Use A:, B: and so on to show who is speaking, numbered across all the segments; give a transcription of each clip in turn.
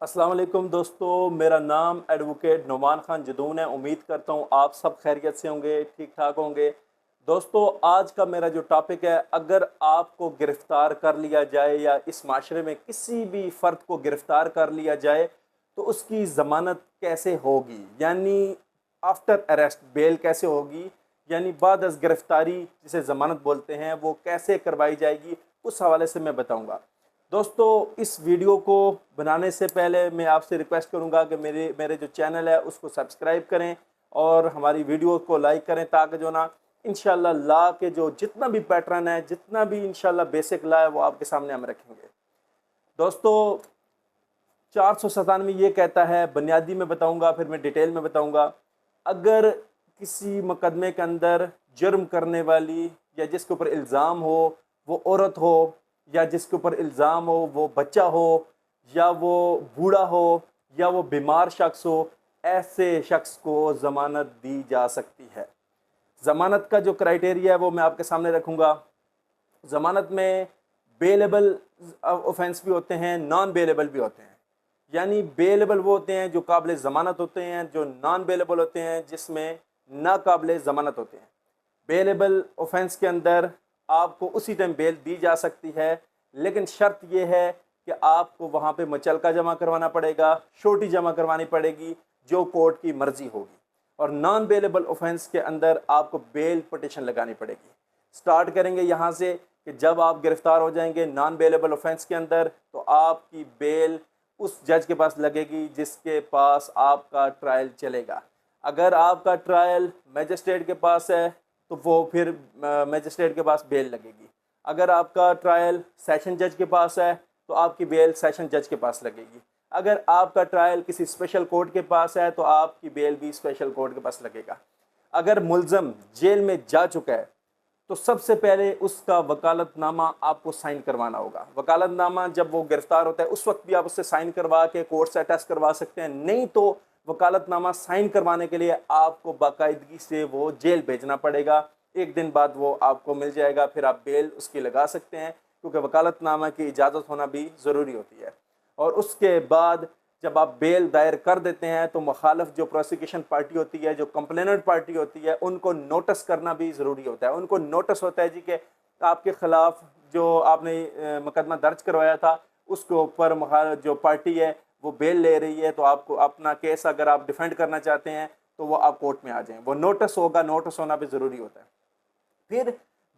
A: अस्सलाम वालेकुम दोस्तों, मेरा नाम एडवोकेट नुमान खान जदून है। उम्मीद करता हूँ आप सब खैरियत से होंगे, ठीक ठाक होंगे। दोस्तों, आज का मेरा जो टॉपिक है, अगर आपको गिरफ़्तार कर लिया जाए या इस माशरे में किसी भी फ़र्द को गिरफ़्तार कर लिया जाए तो उसकी ज़मानत कैसे होगी, यानी आफ्टर अरेस्ट बेल कैसे होगी, यानी बाद अज़ गिरफ़्तारी जिसे ज़मानत बोलते हैं वो कैसे करवाई जाएगी, उस हवाले से मैं बताऊँगा। दोस्तों, इस वीडियो को बनाने से पहले मैं आपसे रिक्वेस्ट करूंगा कि मेरे मेरे जो चैनल है उसको सब्सक्राइब करें और हमारी वीडियो को लाइक करें, ताकि जो ना इंशाल्लाह ला के जो जितना भी पैटर्न है, जितना भी इंशाल्लाह बेसिक ला है, वो आपके सामने हम रखेंगे। दोस्तों, 497 ये कहता है, बुनियादी में बताऊंगा, फिर मैं डिटेल में बताऊंगा। अगर किसी मुकदमे के अंदर जुर्म करने वाली या जिसके ऊपर इल्ज़ाम हो वो औरत हो, या जिसके ऊपर इल्ज़ाम हो वो बच्चा हो, या वो बूढ़ा हो, या वो बीमार शख्स हो, ऐसे शख्स को ज़मानत दी जा सकती है। ज़मानत का जो क्राइटेरिया है वो मैं आपके सामने रखूँगा। ज़मानत में बेलेबल ऑफेंस भी होते हैं, नॉन बेलेबल भी होते हैं। यानी बेलेबल वो होते हैं जो काबिल ज़मानत होते हैं, जो नॉन बेलेबल होते हैं जिसमें नाकाबिल ज़मानत होते हैं। बेलेबल ऑफेंस के अंदर आपको उसी टाइम बेल दी जा सकती है, लेकिन शर्त यह है कि आपको वहाँ पे मुचलका जमा करवाना पड़ेगा, शोटी जमा करवानी पड़ेगी, जो कोर्ट की मर्ज़ी होगी। और नॉन बेलेबल ऑफेंस के अंदर आपको बेल पटिशन लगानी पड़ेगी। स्टार्ट करेंगे यहाँ से कि जब आप गिरफ़्तार हो जाएंगे नॉन बेलेबल ऑफेंस के अंदर, तो आपकी बेल उस जज के पास लगेगी जिसके पास आपका ट्रायल चलेगा। अगर आपका ट्रायल मजिस्ट्रेट के पास है तो वो फिर मजिस्ट्रेट के पास बेल लगेगी। अगर आपका ट्रायल सेशन जज के पास है तो आपकी बेल सेशन जज के पास लगेगी। अगर आपका ट्रायल किसी स्पेशल कोर्ट के पास है तो आपकी बेल भी स्पेशल कोर्ट के पास लगेगा। अगर मुलज़म जेल में जा चुका है तो सबसे पहले उसका वकालतनामा आपको साइन करवाना होगा। वकालतनामा जब वो गिरफ़्तार होता है उस वक्त भी आप उससे साइन करवा के कोर्ट से अटेस्ट करवा सकते हैं, नहीं तो वकालतनामा साइन करवाने के लिए आपको बाकायदगी से वो जेल भेजना पड़ेगा। एक दिन बाद वो आपको मिल जाएगा, फिर आप बेल उसकी लगा सकते हैं, क्योंकि वकालतनामा की इजाज़त होना भी ज़रूरी होती है। और उसके बाद जब आप बेल दायर कर देते हैं तो मुखालफ जो प्रोसिक्यूशन पार्टी होती है, जो कंप्लेनेंट पार्टी होती है, उनको नोटिस करना भी ज़रूरी होता है। उनको नोटिस होता है जी कि आपके ख़िलाफ़ जो आपने मुकदमा दर्ज करवाया था उसके ऊपर जो पार्टी है वो बेल ले रही है, तो आपको अपना केस अगर आप डिफेंड करना चाहते हैं तो वो आप कोर्ट में आ जाएं। वो नोटिस होगा, नोटिस होना भी ज़रूरी होता है। फिर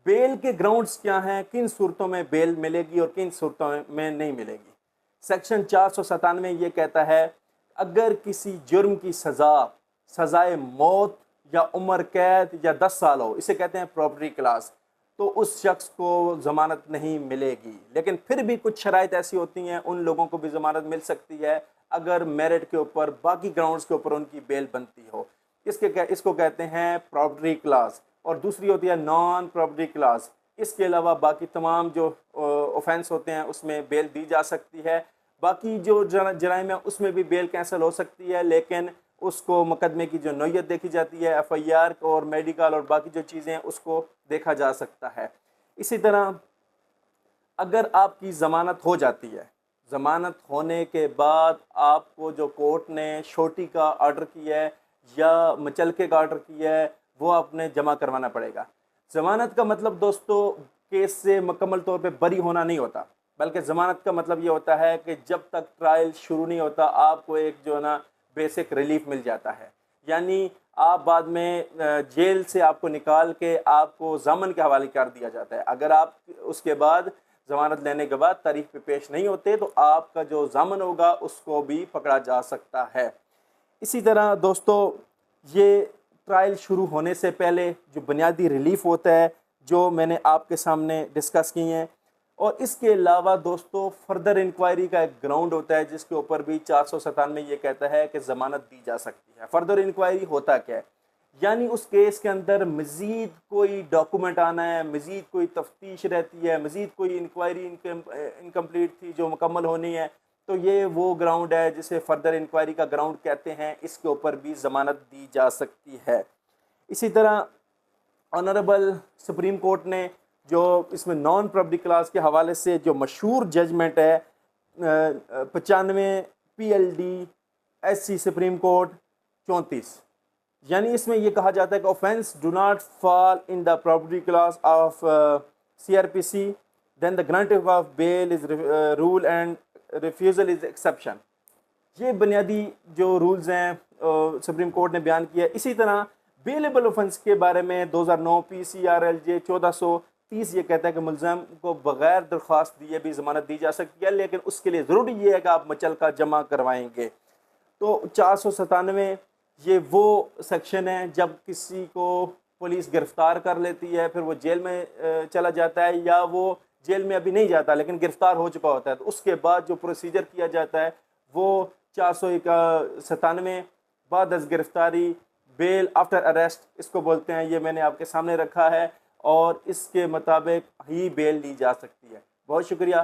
A: बेल के ग्राउंड्स क्या हैं, किन सूरतों में बेल मिलेगी और किन सूरतों में नहीं मिलेगी। सेक्शन 497 ये कहता है, अगर किसी जुर्म की सज़ाए मौत या उम्र कैद या 10 साल हो, इसे कहते हैं प्रॉपर्टी क्लास, तो उस शख्स को ज़मानत नहीं मिलेगी। लेकिन फिर भी कुछ शराइत ऐसी होती हैं, उन लोगों को भी ज़मानत मिल सकती है अगर मेरिट के ऊपर, बाकी ग्राउंड्स के ऊपर उनकी बेल बनती हो। इसको कहते हैं प्रॉपर्टी क्लास, और दूसरी होती है नॉन प्रॉपर्टी क्लास। इसके अलावा बाकी तमाम जो ऑफेंस होते हैं उसमें बेल दी जा सकती है। बाकी जो जराइम है उसमें भी बेल कैंसिल हो सकती है, लेकिन उसको मुकदमे की जो नौयत देखी जाती है, एफआईआर और मेडिकल और बाकी जो चीज़ें हैं उसको देखा जा सकता है। इसी तरह अगर आपकी ज़मानत हो जाती है, ज़मानत होने के बाद आपको जो कोर्ट ने शोटी का ऑर्डर किया है या मुचलके का ऑर्डर किया है वो आपने जमा करवाना पड़ेगा। ज़मानत का मतलब दोस्तों केस से मुकम्मल तौर पे बरी होना नहीं होता, बल्कि ज़मानत का मतलब ये होता है कि जब तक ट्रायल शुरू नहीं होता आपको एक जो है ना बेसिक रिलीफ मिल जाता है। यानी आप बाद में जेल से आपको निकाल के आपको ज़मानत के हवाले कर दिया जाता है। अगर आप उसके बाद ज़मानत लेने के बाद तारीख पे पेश नहीं होते तो आपका जो ज़मानत होगा उसको भी पकड़ा जा सकता है। इसी तरह दोस्तों, ये ट्रायल शुरू होने से पहले जो बुनियादी रिलीफ होता है जो मैंने आपके सामने डिस्कस की हैं, और इसके अलावा दोस्तों फर्दर इंक्वायरी का एक ग्राउंड होता है जिसके ऊपर भी 497 ये कहता है कि ज़मानत दी जा सकती है। फर्दर इंक्वायरी होता क्या है, यानी उस केस के अंदर मज़ीद कोई डॉक्यूमेंट आना है, मज़ीद कोई तफ्तीश रहती है, मज़ीद कोई इंक्वायरी इनकम्प्लीट थी जो मुकम्मल होनी है, तो ये वो ग्राउंड है जिसे फर्दर इंक्वायरी का ग्राउंड कहते हैं। इसके ऊपर भी ज़मानत दी जा सकती है। इसी तरह ऑनरेबल सुप्रीम कोर्ट ने जो इसमें नॉन पब्लिक क्लास के हवाले से जो मशहूर जजमेंट है 95 PLD SC सुप्रीम कोर्ट 34। यानी इसमें यह कहा जाता है कि offence do not fall in the property class of CRPC, then the granting of bail is rule and refusal is exception. ये बुनियादी जो रूल्स हैं सुप्रीम कोर्ट ने बयान किया। इसी तरह बेलेबल ऑफेंस के बारे में 2009 PCRLJ 1430 ये कहता है कि मुलज़म को बग़ैर दरख्वास्त दिए भी ज़मानत दी जा सकती है, लेकिन उसके लिए ज़रूरी ये है कि आप मुचलका जमा करवाएंगे। तो 497 ये वो सेक्शन है जब किसी को पुलिस गिरफ़्तार कर लेती है, फिर वो जेल में चला जाता है, या वो जेल में अभी नहीं जाता लेकिन गिरफ़्तार हो चुका होता है, तो उसके बाद जो प्रोसीजर किया जाता है वो 497 बाद अज़ गिरफ़्तारी बेल आफ्टर अरेस्ट इसको बोलते हैं। ये मैंने आपके सामने रखा है और इसके मुताबिक ही बेल ली जा सकती है। बहुत शुक्रिया।